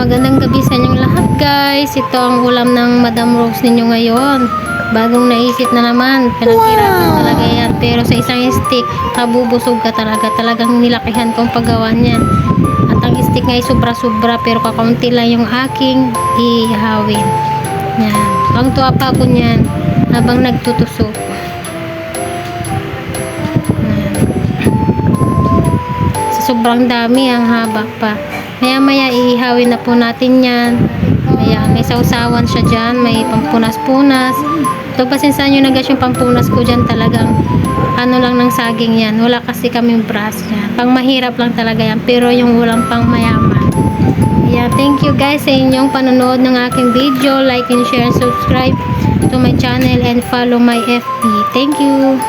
Magandang gabi sa inyong lahat guys. Ito ang ulam ng Madam Rose ninyo ngayon. Bagong naisip na naman. Pinaghirapan talaga yan. Pero sa isang stick, kabubusog ka talaga. Talagang nilakihan kong paggawa niyan. At ang stick nga ay sobra-sobra. Pero kakaunti lang yung aking ihawin. Yan. Ang tuwa pa ako niyan habang nagtutusok. Yan. Sa sobrang dami, ang haba pa. Maya ihawin na po natin yan. Ayan, may sausawan siya dyan, may pampunas-punas. Ito pasinsahan nyo na guys, yung pampunas ko dyan talagang ano lang ng saging yan. Wala kasi kaming brass yan. Pang mahirap lang talaga yan, pero yung ulam pang mayaman. Ayan, thank you guys sa inyong panonood ng aking video. Like and share and subscribe to my channel and follow my FB. Thank you.